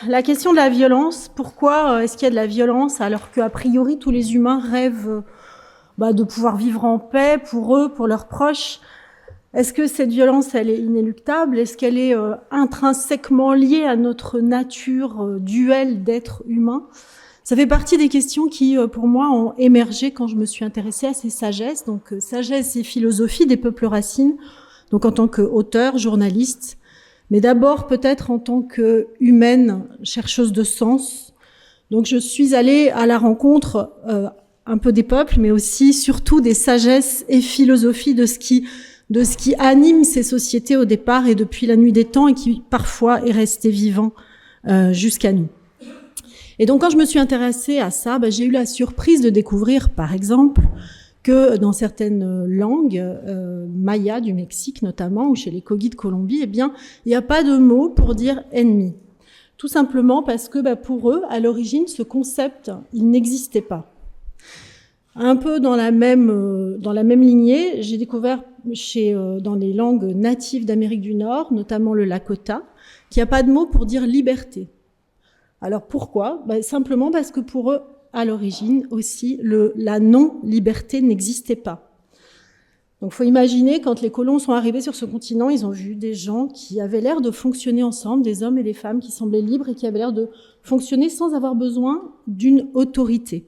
la question de la violence, pourquoi est-ce qu'il y a de la violence alors qu'a priori tous les humains rêvent de pouvoir vivre en paix pour eux, pour leurs proches? Est-ce que cette violence, elle est inéluctable? Est-ce qu'elle est intrinsèquement liée à notre nature duelle d'être humain? Ça fait partie des questions qui, pour moi, ont émergé quand je me suis intéressée à ces sagesses. Donc, sagesse et philosophie des peuples racines, donc en tant qu'auteur, journaliste, mais d'abord peut-être en tant qu'humaine, chercheuse de sens. Donc, je suis allée à la rencontre un peu des peuples, mais aussi, surtout, des sagesses et philosophies de ce qui anime ces sociétés au départ et depuis la nuit des temps et qui, parfois, est resté vivant jusqu'à nous. Et donc, quand je me suis intéressée à ça, j'ai eu la surprise de découvrir, par exemple, que dans certaines langues, maya du Mexique notamment, ou chez les Kogi de Colombie, il n'y a pas de mot pour dire ennemi. Tout simplement parce que pour eux, à l'origine, ce concept, il n'existait pas. Un peu dans la même lignée, j'ai découvert dans les langues natives d'Amérique du Nord, notamment le Lakota, qu'il n'y a pas de mot pour dire liberté. Alors pourquoi ? Simplement parce que pour eux, à l'origine aussi, la non-liberté n'existait pas. Donc il faut imaginer, quand les colons sont arrivés sur ce continent, ils ont vu des gens qui avaient l'air de fonctionner ensemble, des hommes et des femmes qui semblaient libres et qui avaient l'air de fonctionner sans avoir besoin d'une autorité.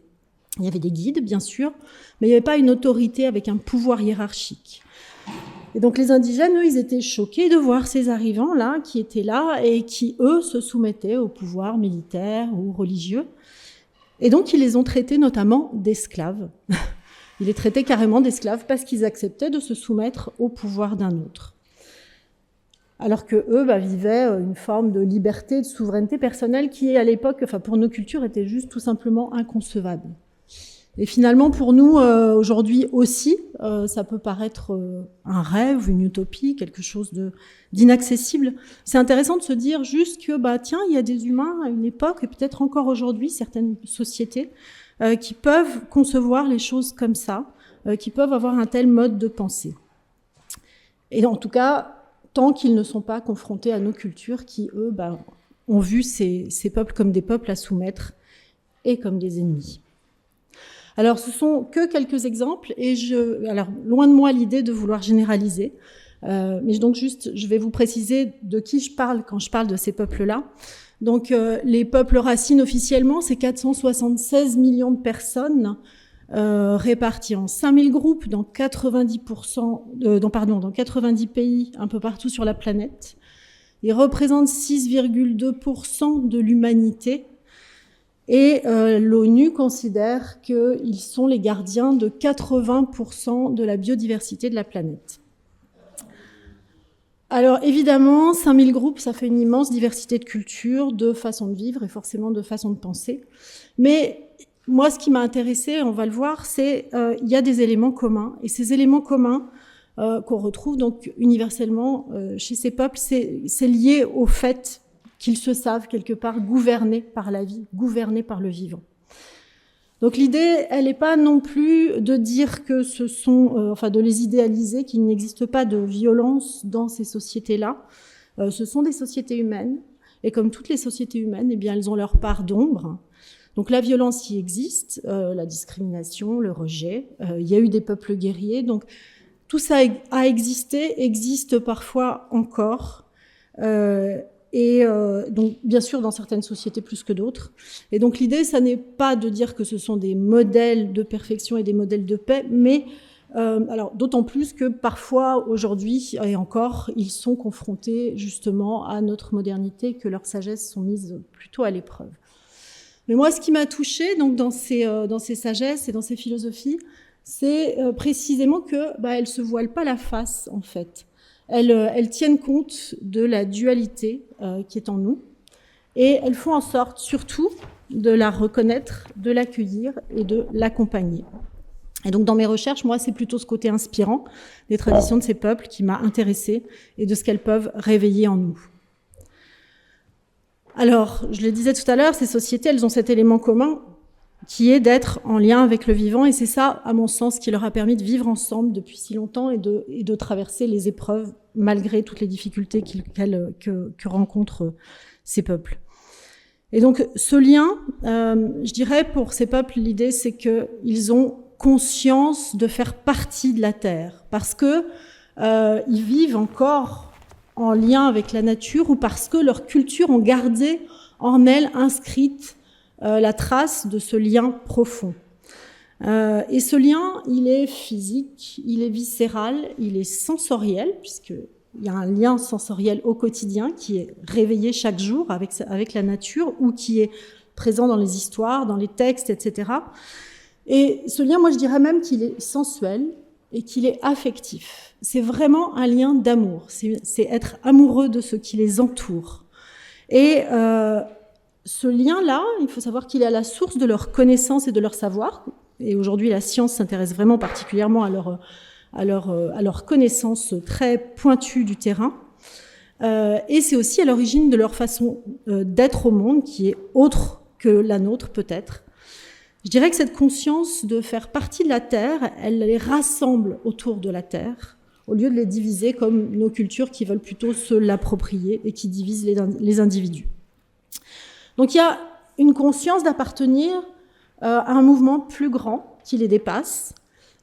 Il y avait des guides, bien sûr, mais il n'y avait pas une autorité avec un pouvoir hiérarchique. Et donc les indigènes, eux, ils étaient choqués de voir ces arrivants-là, qui étaient là et qui, eux, se soumettaient au pouvoir militaire ou religieux. Et donc ils les ont traités notamment d'esclaves. Ils les traitaient carrément d'esclaves parce qu'ils acceptaient de se soumettre au pouvoir d'un autre. Alors que eux vivaient une forme de liberté, de souveraineté personnelle qui, à l'époque, pour nos cultures, était juste tout simplement inconcevable. Et finalement, pour nous, aujourd'hui aussi, ça peut paraître un rêve, une utopie, quelque chose d'inaccessible. C'est intéressant de se dire juste que, tiens, il y a des humains à une époque, et peut-être encore aujourd'hui, certaines sociétés, qui peuvent concevoir les choses comme ça, qui peuvent avoir un tel mode de pensée. Et en tout cas, tant qu'ils ne sont pas confrontés à nos cultures qui, eux, ont vu ces peuples comme des peuples à soumettre et comme des ennemis. Alors, ce sont que quelques exemples, et alors, loin de moi l'idée de vouloir généraliser, mais donc juste, je vais vous préciser de qui je parle quand je parle de ces peuples-là. Donc, les peuples racines, officiellement, c'est 476 millions de personnes réparties en 5000 groupes dans 90 pays un peu partout sur la planète. Ils représentent 6,2% de l'humanité. Et l'ONU considère qu'ils sont les gardiens de 80% de la biodiversité de la planète. Alors évidemment, 5000 groupes, ça fait une immense diversité de cultures, de façons de vivre et forcément de façons de penser. Mais moi, ce qui m'a intéressée, on va le voir, c'est il y a des éléments communs. Et ces éléments communs qu'on retrouve donc universellement chez ces peuples, c'est lié au fait qu'ils se savent quelque part gouvernés par la vie, gouvernés par le vivant. Donc l'idée, elle n'est pas non plus de dire que ce sont, de les idéaliser, qu'il n'existe pas de violence dans ces sociétés-là. Ce sont des sociétés humaines, et comme toutes les sociétés humaines, elles ont leur part d'ombre. Donc la violence y existe, la discrimination, le rejet. Il y a eu des peuples guerriers, donc tout ça a existé, existe parfois encore. Donc, bien sûr, dans certaines sociétés plus que d'autres. Et donc, l'idée, ça n'est pas de dire que ce sont des modèles de perfection et des modèles de paix, mais alors d'autant plus que parfois, aujourd'hui, et encore, ils sont confrontés justement à notre modernité, que leurs sagesses sont mises plutôt à l'épreuve. Mais moi, ce qui m'a touchée donc, dans ces sagesses et dans ces philosophies, c'est précisément qu'elles ne se voilent pas la face, en fait. Elles tiennent compte de la dualité qui est en nous et elles font en sorte surtout de la reconnaître, de l'accueillir et de l'accompagner. Et donc dans mes recherches, moi, c'est plutôt ce côté inspirant des traditions de ces peuples qui m'a intéressée et de ce qu'elles peuvent réveiller en nous. Alors, je le disais tout à l'heure, ces sociétés, elles ont cet élément commun qui est d'être en lien avec le vivant, et c'est ça, à mon sens, qui leur a permis de vivre ensemble depuis si longtemps et de traverser les épreuves malgré toutes les difficultés que rencontrent ces peuples. Et donc ce lien, je dirais pour ces peuples, l'idée c'est qu'ils ont conscience de faire partie de la terre, parce que ils vivent encore en lien avec la nature, ou parce que leur culture ont gardé en elle inscrite la trace de ce lien profond. Et ce lien, il est physique, il est viscéral, il est sensoriel, puisqu'il y a un lien sensoriel au quotidien qui est réveillé chaque jour avec la nature, ou qui est présent dans les histoires, dans les textes, etc. Et ce lien, moi je dirais même qu'il est sensuel et qu'il est affectif. C'est vraiment un lien d'amour, c'est être amoureux de ce qui les entoure. Et ce lien-là, il faut savoir qu'il est à la source de leur connaissance et de leur savoir. Et aujourd'hui, la science s'intéresse vraiment particulièrement à leur connaissance très pointue du terrain. Et c'est aussi à l'origine de leur façon d'être au monde, qui est autre que la nôtre peut-être. Je dirais que cette conscience de faire partie de la Terre, elle les rassemble autour de la Terre, au lieu de les diviser comme nos cultures qui veulent plutôt se l'approprier et qui divisent les individus. Donc il y a une conscience d'appartenir à un mouvement plus grand qui les dépasse.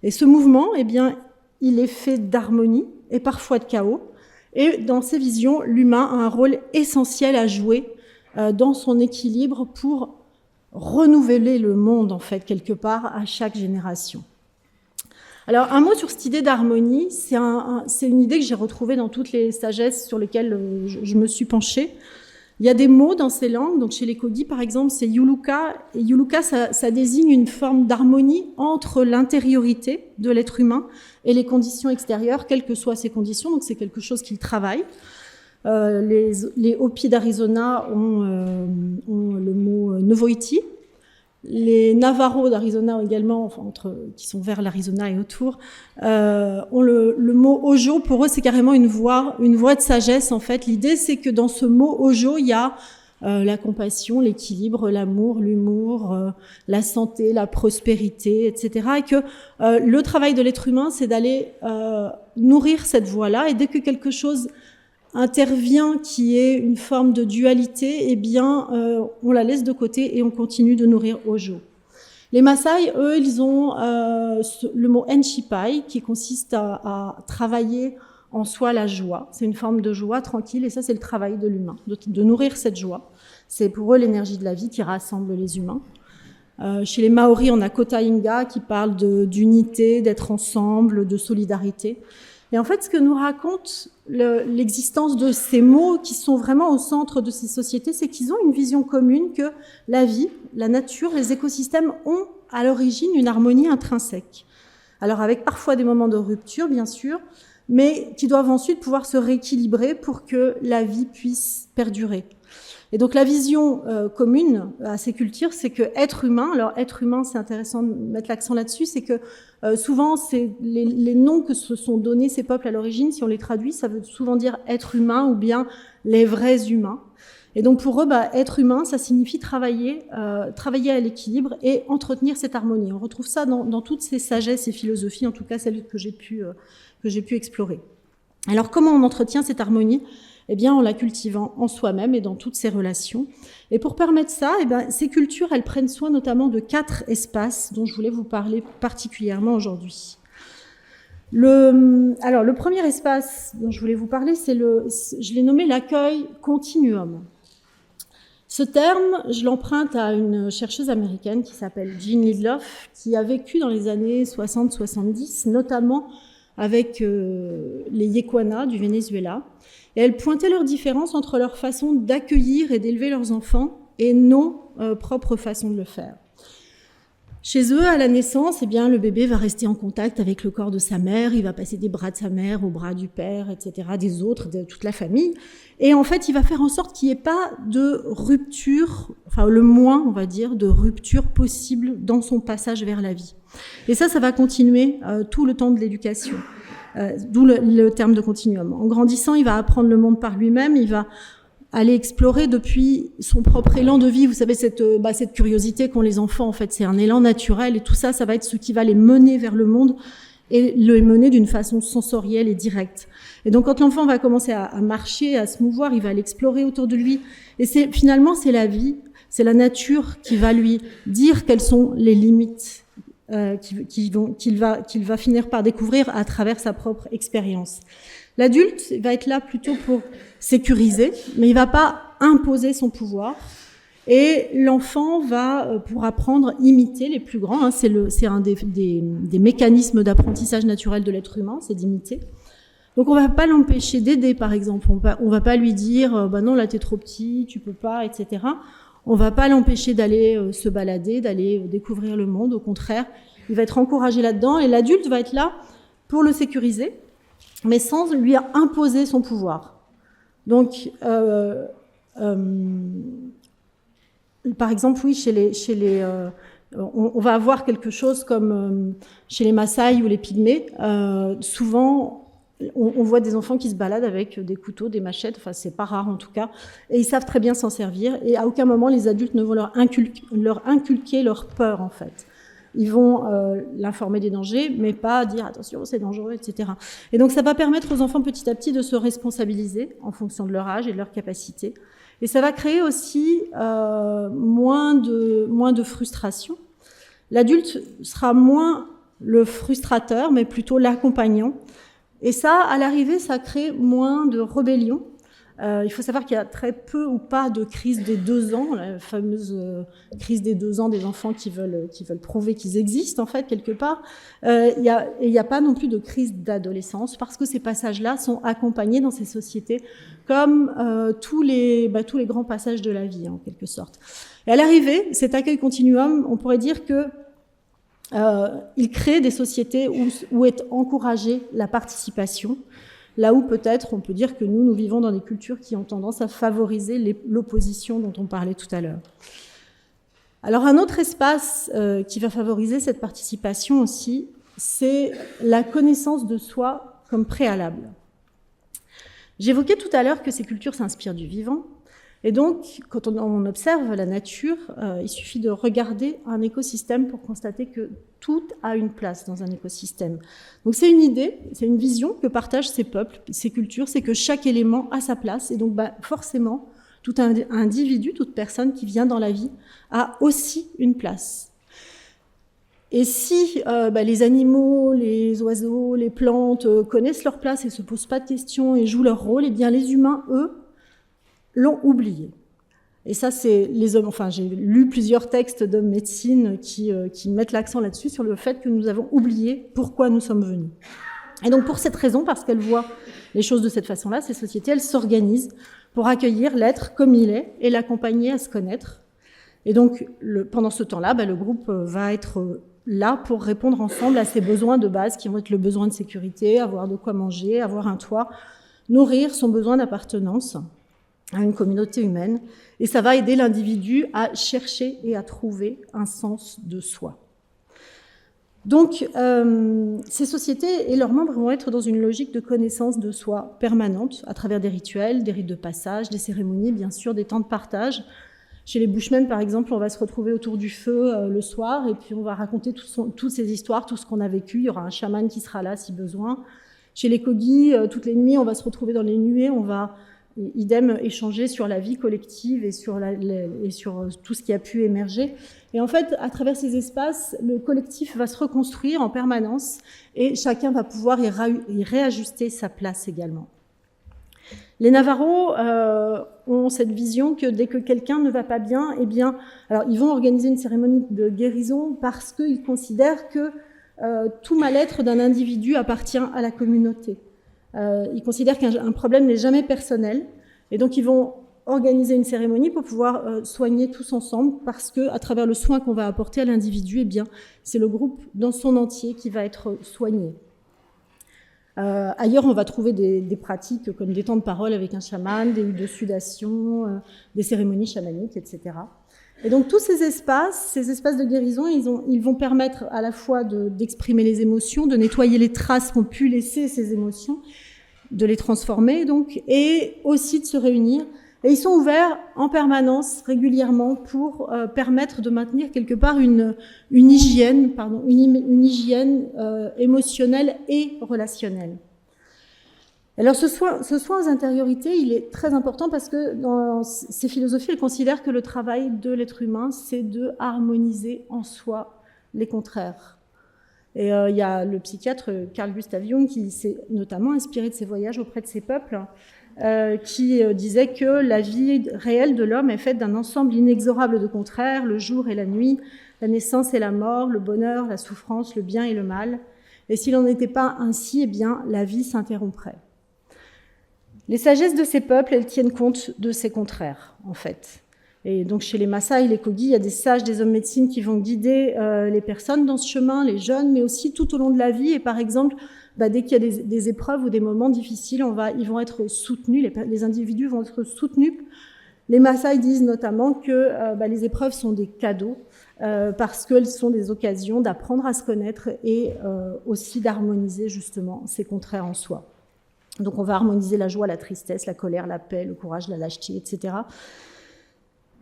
Et ce mouvement, eh bien, il est fait d'harmonie et parfois de chaos. Et dans ces visions, l'humain a un rôle essentiel à jouer dans son équilibre pour renouveler le monde, en fait, quelque part, à chaque génération. Alors, un mot sur cette idée d'harmonie, c'est une idée que j'ai retrouvée dans toutes les sagesses sur lesquelles je me suis penchée. Il y a des mots dans ces langues, donc chez les Kogi par exemple, c'est Yuluka, et Yuluka ça désigne une forme d'harmonie entre l'intériorité de l'être humain et les conditions extérieures, quelles que soient ces conditions, donc c'est quelque chose qu'ils travaillent. Les Hopi d'Arizona ont le mot Novoiti. Les Navarros d'Arizona également, enfin, qui sont vers l'Arizona et autour, ont le mot Ojo. Pour eux, c'est carrément une voix de sagesse, en fait. L'idée, c'est que dans ce mot Ojo, il y a la compassion, l'équilibre, l'amour, l'humour, la santé, la prospérité, etc. Et que le travail de l'être humain, c'est d'aller nourrir cette voix-là. Et dès que quelque chose intervient qui est une forme de dualité, eh bien, on la laisse de côté et on continue de nourrir Ojo. Les Maasai, eux, ils ont le mot Enshipai, qui consiste à travailler en soi la joie. C'est une forme de joie tranquille, et ça, c'est le travail de l'humain, de nourrir cette joie. C'est pour eux l'énergie de la vie qui rassemble les humains. Chez les Maoris, on a Kota Inga qui parle d'unité, d'être ensemble, de solidarité. Et en fait, ce que nous raconte l'existence de ces mots qui sont vraiment au centre de ces sociétés, c'est qu'ils ont une vision commune que la vie, la nature, les écosystèmes ont à l'origine une harmonie intrinsèque. Alors avec parfois des moments de rupture, bien sûr, mais qui doivent ensuite pouvoir se rééquilibrer pour que la vie puisse perdurer. Et donc la vision commune à ces cultures, c'est que être humain, alors être humain, c'est intéressant de mettre l'accent là-dessus, c'est que souvent c'est les noms que se sont donnés ces peuples à l'origine, si on les traduit, ça veut souvent dire être humain ou bien les vrais humains. Et donc pour eux, être humain, ça signifie travailler à l'équilibre et entretenir cette harmonie. On retrouve ça dans toutes ces sagesses et philosophies, en tout cas celles que j'ai pu explorer. Alors comment on entretient cette harmonie ? Eh bien, en la cultivant en soi-même et dans toutes ses relations. Et pour permettre ça, ces cultures, elles prennent soin notamment de 4 espaces dont je voulais vous parler particulièrement aujourd'hui. Le premier espace dont je voulais vous parler, je l'ai nommé l'accueil continuum. Ce terme, je l'emprunte à une chercheuse américaine qui s'appelle Jean Lidloff, qui a vécu dans les années 60-70, notamment avec les Yékwana du Venezuela. Et elle pointait leurs différences entre leur façon d'accueillir et d'élever leurs enfants et nos propres façons de le faire. Chez eux, à la naissance, eh bien, le bébé va rester en contact avec le corps de sa mère, il va passer des bras de sa mère aux bras du père, etc., des autres, de toute la famille. Et en fait, il va faire en sorte qu'il n'y ait pas de rupture, enfin le moins, on va dire, de rupture possible dans son passage vers la vie. Et ça va continuer tout le temps de l'éducation. D'où le terme de continuum. En grandissant, il va apprendre le monde par lui-même, il va aller explorer depuis son propre élan de vie. Vous savez, cette curiosité qu'ont les enfants, en fait, c'est un élan naturel, et tout ça va être ce qui va les mener vers le monde et le mener d'une façon sensorielle et directe. Et donc, quand l'enfant va commencer à marcher, à se mouvoir, il va l'explorer autour de lui. Et finalement, c'est la vie. c'est la nature qui va lui dire quelles sont les limites qu'il va finir par découvrir à travers sa propre expérience. L'adulte va être là plutôt pour sécuriser, mais il va pas imposer son pouvoir. Et l'enfant va, pour apprendre, imiter les plus grands. C'est un des mécanismes d'apprentissage naturel de l'être humain, c'est d'imiter. Donc on va pas l'empêcher d'aider, par exemple. On va pas lui dire, bah non, là t'es trop petit, tu peux pas, etc. On va pas l'empêcher d'aller se balader, d'aller découvrir le monde. Au contraire, il va être encouragé là-dedans. Et l'adulte va être là pour le sécuriser, mais sans lui imposer son pouvoir. Donc, par exemple, oui, on va avoir quelque chose comme chez les Maasai ou les Pygmées. Souvent, on voit des enfants qui se baladent avec des couteaux, des machettes. Enfin, c'est pas rare en tout cas, et ils savent très bien s'en servir. Et à aucun moment les adultes ne vont leur inculquer leur peur en fait. Ils vont l'informer des dangers, mais pas dire attention, c'est dangereux, etc. Et donc, ça va permettre aux enfants petit à petit de se responsabiliser en fonction de leur âge et de leur capacité. Et ça va créer aussi moins de frustration. L'adulte sera moins le frustrateur, mais plutôt l'accompagnant. Et ça, à l'arrivée, ça crée moins de rébellion. Il faut savoir qu'il y a très peu ou pas de crise des 2 ans, la fameuse crise des 2 ans des enfants qui veulent prouver qu'ils existent, en fait, quelque part. Il y a pas non plus de crise d'adolescence, parce que ces passages-là sont accompagnés dans ces sociétés comme tous les grands passages de la vie, en quelque sorte. Et à l'arrivée, cet accueil continuum, on pourrait dire que il crée des sociétés où est encouragée la participation, là où peut-être on peut dire que nous vivons dans des cultures qui ont tendance à favoriser l'opposition dont on parlait tout à l'heure. Alors un autre espace qui va favoriser cette participation aussi, c'est la connaissance de soi comme préalable. J'évoquais tout à l'heure que ces cultures s'inspirent du vivant. Et donc, quand on observe la nature, il suffit de regarder un écosystème pour constater que tout a une place dans un écosystème. Donc c'est une idée, c'est une vision que partagent ces peuples, ces cultures, c'est que chaque élément a sa place. Et donc forcément, tout individu, toute personne qui vient dans la vie a aussi une place. Et si les animaux, les oiseaux, les plantes connaissent leur place et se posent pas de questions et jouent leur rôle, eh bien les humains, eux, l'ont oublié. Et ça, c'est les hommes. Enfin, j'ai lu plusieurs textes d'hommes médecine qui mettent l'accent là-dessus, sur le fait que nous avons oublié pourquoi nous sommes venus. Et donc, pour cette raison, parce qu'elles voient les choses de cette façon-là, ces sociétés, elles s'organisent pour accueillir l'être comme il est et l'accompagner à se connaître. Et donc, pendant ce temps-là, le groupe va être là pour répondre ensemble à ces besoins de base qui vont être le besoin de sécurité, avoir de quoi manger, avoir un toit, nourrir son besoin d'appartenance à une communauté humaine, et ça va aider l'individu à chercher et à trouver un sens de soi. Donc, ces sociétés et leurs membres vont être dans une logique de connaissance de soi permanente, à travers des rituels, des rites de passage, des cérémonies, bien sûr, des temps de partage. Chez les Bushmen, par exemple, on va se retrouver autour du feu le soir, et puis on va raconter toutes ces histoires, tout ce qu'on a vécu. Il y aura un chaman qui sera là si besoin. Chez les Kogi, toutes les nuits, on va se retrouver dans les nuées, on va idem échanger sur la vie collective et sur tout ce qui a pu émerger. Et en fait, à travers ces espaces, le collectif va se reconstruire en permanence et chacun va pouvoir y réajuster sa place également. Les Navarros ont cette vision que dès que quelqu'un ne va pas bien, eh bien, alors ils vont organiser une cérémonie de guérison parce qu'ils considèrent que tout mal-être d'un individu appartient à la communauté. Ils considèrent qu'un problème n'est jamais personnel, et donc ils vont organiser une cérémonie pour pouvoir soigner tous ensemble, parce que à travers le soin qu'on va apporter à l'individu, eh bien, c'est le groupe dans son entier qui va être soigné. Ailleurs, on va trouver des pratiques comme des temps de parole avec un chaman, des huiles de sudation, des cérémonies chamaniques, etc. Et donc tous ces espaces de guérison, ils vont permettre à la fois d'exprimer les émotions, de nettoyer les traces qu'ont pu laisser ces émotions, de les transformer donc, et aussi de se réunir. Et ils sont ouverts en permanence, régulièrement, pour permettre de maintenir quelque part une hygiène émotionnelle et relationnelle. Alors ce soin aux intériorités, il est très important parce que dans ces philosophies, elles considèrent que le travail de l'être humain, c'est de harmoniser en soi les contraires. Et il y a le psychiatre Carl Gustav Jung qui s'est notamment inspiré de ses voyages auprès de ces peuples, qui disait que la vie réelle de l'homme est faite d'un ensemble inexorable de contraires, le jour et la nuit, la naissance et la mort, le bonheur, la souffrance, le bien et le mal. Et s'il n'en était pas ainsi, eh bien, la vie s'interromprait. Les sagesses de ces peuples, elles tiennent compte de ces contraires, en fait. Et donc, chez les Maasai, les Kogi, il y a des sages, des hommes médecine qui vont guider les personnes dans ce chemin, les jeunes, mais aussi tout au long de la vie. Et par exemple, dès qu'il y a des épreuves ou des moments difficiles, ils vont être soutenus, les individus vont être soutenus. Les Maasai disent notamment que les épreuves sont des cadeaux, parce qu'elles sont des occasions d'apprendre à se connaître et aussi d'harmoniser justement ces contraires en soi. Donc on va harmoniser la joie, la tristesse, la colère, la paix, le courage, la lâcheté, etc.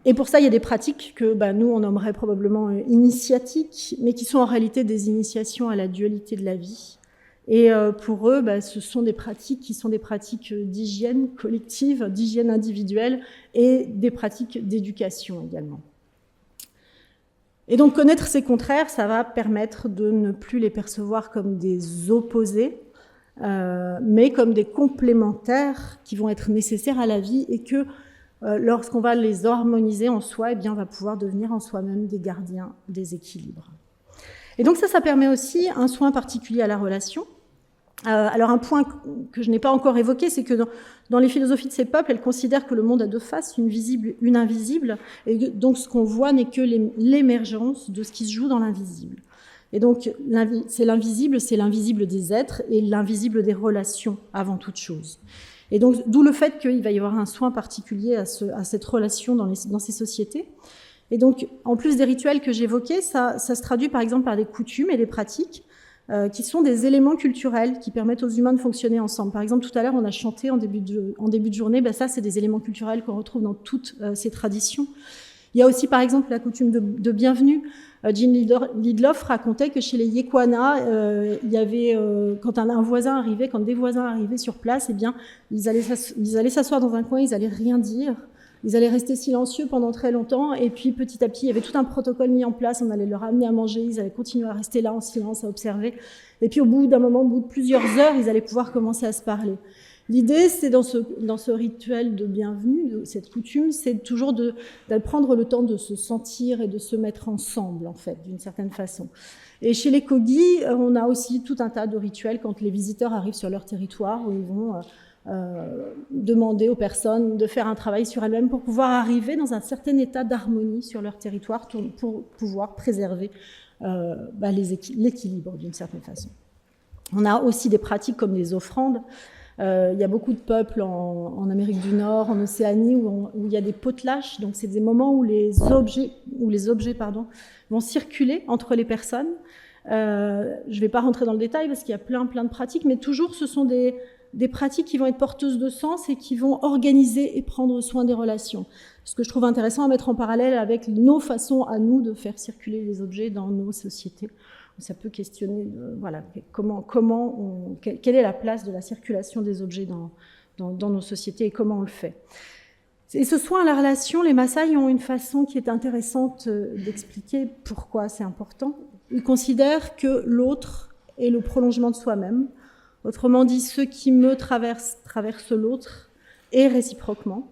Et pour ça, il y a des pratiques que nous, on nommerait probablement initiatiques, mais qui sont en réalité des initiations à la dualité de la vie. Et pour eux, ce sont des pratiques qui sont des pratiques d'hygiène collective, d'hygiène individuelle et des pratiques d'éducation également. Et donc connaître ces contraires, ça va permettre de ne plus les percevoir comme des opposés, mais comme des complémentaires qui vont être nécessaires à la vie et que lorsqu'on va les harmoniser en soi, eh bien, on va pouvoir devenir en soi-même des gardiens des équilibres. Et donc ça permet aussi un soin particulier à la relation. Alors un point que je n'ai pas encore évoqué, c'est que dans les philosophies de ces peuples, elles considèrent que le monde a deux faces, une visible, une invisible, et donc ce qu'on voit n'est que l'émergence de ce qui se joue dans l'invisible. Et donc c'est l'invisible des êtres et l'invisible des relations avant toute chose. Et donc d'où le fait qu'il va y avoir un soin particulier à cette relation dans ces sociétés. Et donc en plus des rituels que j'évoquais, ça se traduit par exemple par des coutumes et des pratiques qui sont des éléments culturels qui permettent aux humains de fonctionner ensemble. Par exemple, tout à l'heure, on a chanté en début de journée, ça, c'est des éléments culturels qu'on retrouve dans toutes ces traditions. Il y a aussi, par exemple, la coutume de bienvenue. Jean Lidloff racontait que chez les Yekwana, il y avait, quand des voisins arrivaient sur place, eh bien, ils allaient s'asseoir dans un coin, ils allaient rien dire. Ils allaient rester silencieux pendant très longtemps, et puis petit à petit, il y avait tout un protocole mis en place, on allait leur amener à manger, ils allaient continuer à rester là en silence, à observer, et puis au bout d'un moment, au bout de plusieurs heures, ils allaient pouvoir commencer à se parler. L'idée, c'est dans ce rituel de bienvenue, de cette coutume, c'est toujours de prendre le temps de se sentir et de se mettre ensemble, en fait, d'une certaine façon. Et chez les Kogi, on a aussi tout un tas de rituels quand les visiteurs arrivent sur leur territoire, où ils vont demander aux personnes de faire un travail sur elles-mêmes pour pouvoir arriver dans un certain état d'harmonie sur leur territoire pour pouvoir préserver l'équilibre d'une certaine façon. On a aussi des pratiques comme les offrandes. Il y a beaucoup de peuples en Amérique du Nord, en Océanie, où il y a des potlatches. Donc c'est des moments où les objets vont circuler entre les personnes. Je ne vais pas rentrer dans le détail parce qu'il y a plein de pratiques, mais toujours ce sont des pratiques qui vont être porteuses de sens et qui vont organiser et prendre soin des relations. Ce que je trouve intéressant à mettre en parallèle avec nos façons à nous de faire circuler les objets dans nos sociétés. Ça peut questionner quelle est la place de la circulation des objets dans nos sociétés et comment on le fait. Et ce soin à la relation, les Maasai ont une façon qui est intéressante d'expliquer pourquoi c'est important. Ils considèrent que l'autre est le prolongement de soi-même. Autrement dit, ce qui me traverse l'autre, et réciproquement.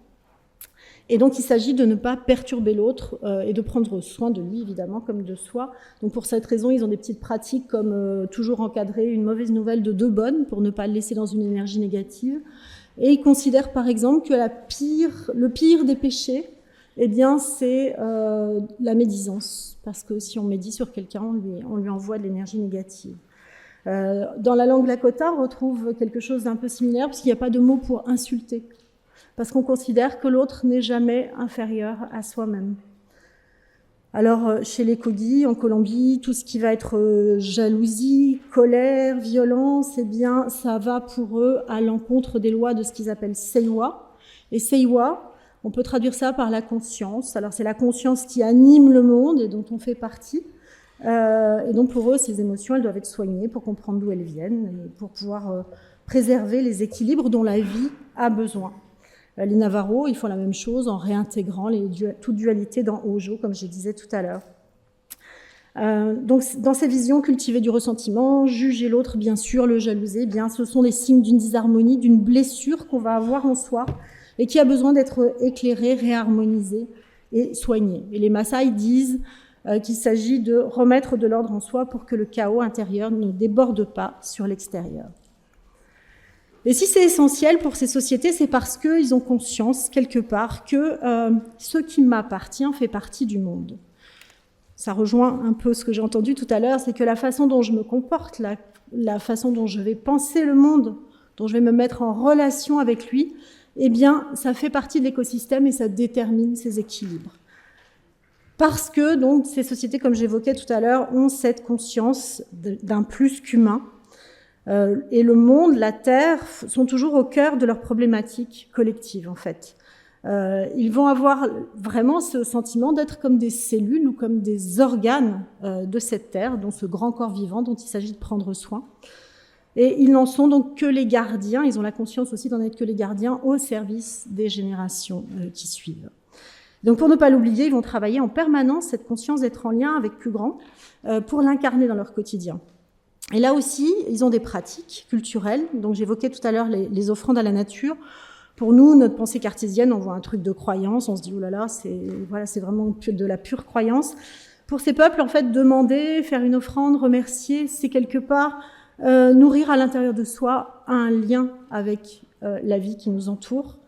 Et donc, il s'agit de ne pas perturber l'autre et de prendre soin de lui, évidemment, comme de soi. Donc, pour cette raison, ils ont des petites pratiques comme toujours encadrer une mauvaise nouvelle de deux bonnes pour ne pas le laisser dans une énergie négative. Et ils considèrent, par exemple, que le pire des péchés, eh bien, c'est la médisance. Parce que si on médit sur quelqu'un, on lui envoie de l'énergie négative. Dans la langue Lakota, on retrouve quelque chose d'un peu similaire, puisqu'il n'y a pas de mot pour insulter, parce qu'on considère que l'autre n'est jamais inférieur à soi-même. Alors, chez les Kogi, en Colombie, tout ce qui va être jalousie, colère, violence, eh bien, ça va pour eux à l'encontre des lois de ce qu'ils appellent Seiwa. Et Seiwa, on peut traduire ça par la conscience. Alors, c'est la conscience qui anime le monde et dont on fait partie. Et donc pour eux, ces émotions, elles doivent être soignées pour comprendre d'où elles viennent et pour pouvoir préserver les équilibres dont la vie a besoin. Les Navarros, ils font la même chose en réintégrant toute dualité dans Hojo, comme je disais tout à l'heure. Donc, dans ces visions, cultiver du ressentiment, juger l'autre, bien sûr, le jalouser, eh bien, ce sont les signes d'une disharmonie, d'une blessure qu'on va avoir en soi et qui a besoin d'être éclairée, réharmonisée et soignée. Et les Maasai disent qu'il s'agit de remettre de l'ordre en soi pour que le chaos intérieur ne déborde pas sur l'extérieur. Et si c'est essentiel pour ces sociétés, c'est parce qu'ils ont conscience, quelque part, que ce qui m'appartient fait partie du monde. Ça rejoint un peu ce que j'ai entendu tout à l'heure, c'est que la façon dont je me comporte, la façon dont je vais penser le monde, dont je vais me mettre en relation avec lui, eh bien, ça fait partie de l'écosystème et ça détermine ses équilibres. Parce que, donc, ces sociétés, comme j'évoquais tout à l'heure, ont cette conscience d'un plus qu'humain. Et le monde, la Terre, sont toujours au cœur de leurs problématiques collectives, en fait. Ils vont avoir vraiment ce sentiment d'être comme des cellules ou comme des organes de cette terre, dont ce grand corps vivant dont il s'agit de prendre soin. Et ils n'en sont donc que les gardiens, ils ont la conscience aussi d'en être que les gardiens au service des générations qui suivent. Donc pour ne pas l'oublier, ils vont travailler en permanence cette conscience d'être en lien avec plus grand pour l'incarner dans leur quotidien. Et là aussi, ils ont des pratiques culturelles, donc j'évoquais tout à l'heure les offrandes à la nature. Pour nous, notre pensée cartésienne, on voit un truc de croyance, on se dit « oh là là, c'est vraiment de la pure croyance ». Pour ces peuples, en fait, demander, faire une offrande, remercier, c'est quelque part nourrir à l'intérieur de soi un lien avec la vie qui nous entoure.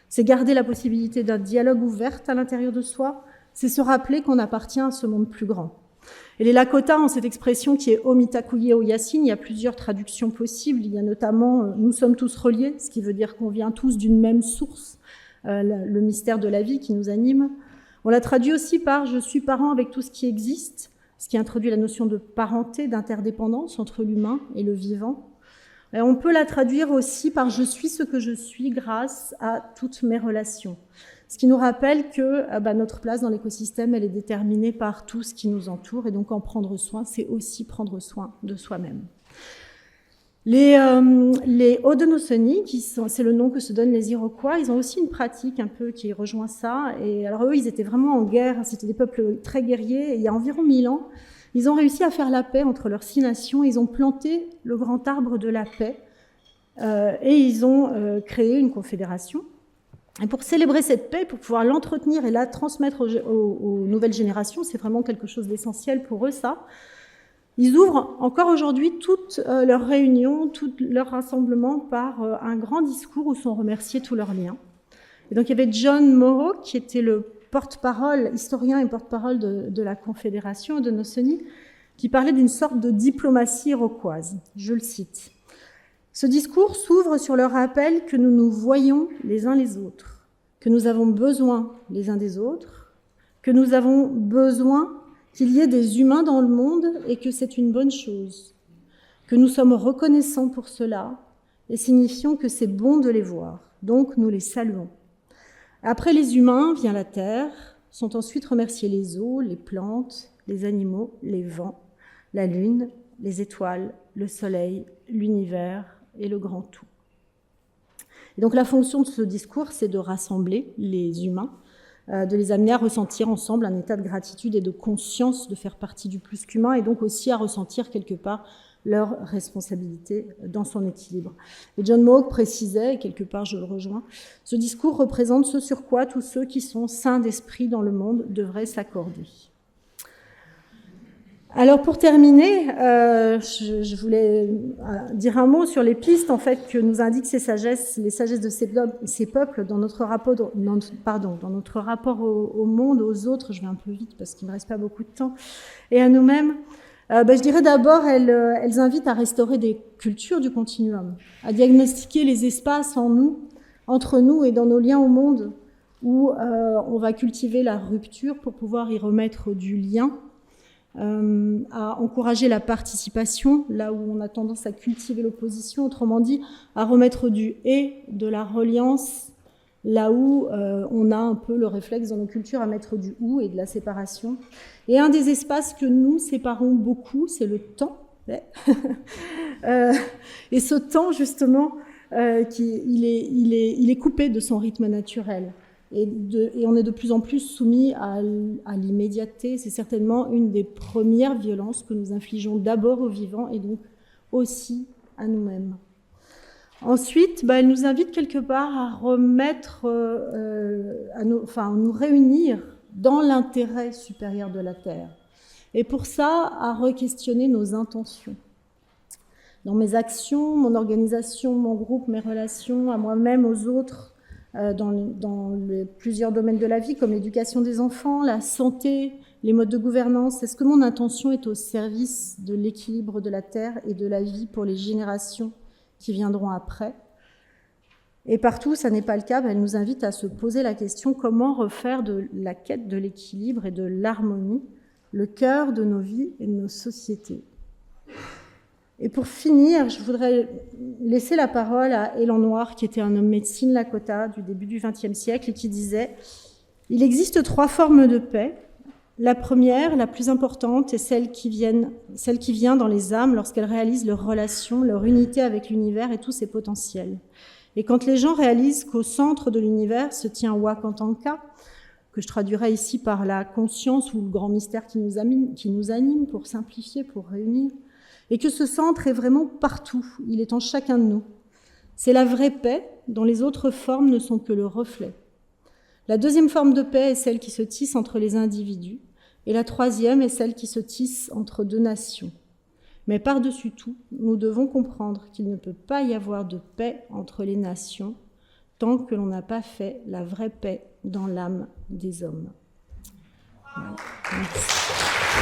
C'est garder la possibilité d'un dialogue ouvert à l'intérieur de soi. C'est se rappeler qu'on appartient à ce monde plus grand. Et les Lakota ont cette expression qui est « Omitakuye Oyasin ». Il y a plusieurs traductions possibles. Il y a notamment « nous sommes tous reliés », ce qui veut dire qu'on vient tous d'une même source, le mystère de la vie qui nous anime. On l'a traduit aussi par « je suis parent avec tout ce qui existe », ce qui introduit la notion de parenté, d'interdépendance entre l'humain et le vivant. Et on peut la traduire aussi par « je suis ce que je suis grâce à toutes mes relations ». Ce qui nous rappelle que notre place dans l'écosystème, elle est déterminée par tout ce qui nous entoure. Et donc, en prendre soin, c'est aussi prendre soin de soi-même. Les Haudenosaunee, c'est le nom que se donnent les Iroquois, ils ont aussi une pratique un peu qui rejoint ça. Et alors, eux, ils étaient vraiment en guerre. C'était des peuples très guerriers. Et il y a environ 1000 ans, ils ont réussi à faire la paix entre leurs 6 nations. Ils ont planté le grand arbre de la paix. Et ils ont créé une confédération. Et pour célébrer cette paix, pour pouvoir l'entretenir et la transmettre aux nouvelles générations, c'est vraiment quelque chose d'essentiel pour eux, ça. Ils ouvrent encore aujourd'hui toutes leurs réunions, tous leurs rassemblements par un grand discours où sont remerciés tous leurs liens. Et donc il y avait John Moreau, qui était le porte-parole, historien et porte-parole de la Confédération Haudenosaunee, qui parlait d'une sorte de diplomatie iroquoise. Je le cite. Ce discours s'ouvre sur le rappel que nous nous voyons les uns les autres, que nous avons besoin les uns des autres, que nous avons besoin qu'il y ait des humains dans le monde et que c'est une bonne chose, que nous sommes reconnaissants pour cela et signifions que c'est bon de les voir, donc nous les saluons. Après les humains vient la terre, sont ensuite remerciés les eaux, les plantes, les animaux, les vents, la lune, les étoiles, le soleil, l'univers et le grand tout. Et donc la fonction de ce discours, c'est de rassembler les humains, de les amener à ressentir ensemble un état de gratitude et de conscience de faire partie du plus qu'humain, et donc aussi à ressentir quelque part leur responsabilité dans son équilibre. Et John Mohawk précisait, et quelque part je le rejoins, ce discours représente ce sur quoi tous ceux qui sont sains d'esprit dans le monde devraient s'accorder. Alors pour terminer, je voulais dire un mot sur les pistes en fait que nous indiquent les sagesses de ces peuples dans notre rapport, dans notre rapport au monde, aux autres. Je vais un peu vite parce qu'il ne me reste pas beaucoup de temps, et à nous-mêmes. Je dirais d'abord, elles invitent à restaurer des cultures du continuum, à diagnostiquer les espaces en nous, entre nous et dans nos liens au monde, où on va cultiver la rupture pour pouvoir y remettre du lien. À encourager la participation, là où on a tendance à cultiver l'opposition, autrement dit, à remettre du « et », de la reliance là où on a un peu le réflexe dans nos cultures à mettre du « ou » et de la séparation. Et un des espaces que nous séparons beaucoup, c'est le temps. Et ce temps, justement, il est coupé de son rythme naturel. Et on est de plus en plus soumis à l'immédiateté. C'est certainement une des premières violences que nous infligeons d'abord aux vivants et donc aussi à nous-mêmes. Ensuite, elle nous invite quelque part à remettre, à nous réunir dans l'intérêt supérieur de la Terre. Et pour ça, à re-questionner nos intentions. Dans mes actions, mon organisation, mon groupe, mes relations, à moi-même, aux autres, dans plusieurs domaines de la vie, comme l'éducation des enfants, la santé, les modes de gouvernance. Est-ce que mon intention est au service de l'équilibre de la Terre et de la vie pour les générations qui viendront après? Et partout, ça n'est pas le cas, elle nous invite à se poser la question comment refaire de la quête de l'équilibre et de l'harmonie le cœur de nos vies et de nos sociétés. Et pour finir, je voudrais laisser la parole à Élan Noir, qui était un homme médecine Lakota du début du XXe siècle et qui disait « Il existe 3 formes de paix. La première, la plus importante, est celle qui vient dans les âmes lorsqu'elles réalisent leur relation, leur unité avec l'univers et tous ses potentiels. Et quand les gens réalisent qu'au centre de l'univers se tient Wakantanka, que je traduirais ici par la conscience ou le grand mystère qui nous anime pour simplifier, pour réunir, et que ce centre est vraiment partout, il est en chacun de nous. C'est la vraie paix dont les autres formes ne sont que le reflet. La deuxième forme de paix est celle qui se tisse entre les individus, et la troisième est celle qui se tisse entre 2 nations. Mais par-dessus tout, nous devons comprendre qu'il ne peut pas y avoir de paix entre les nations tant que l'on n'a pas fait la vraie paix dans l'âme des hommes. Voilà. Merci.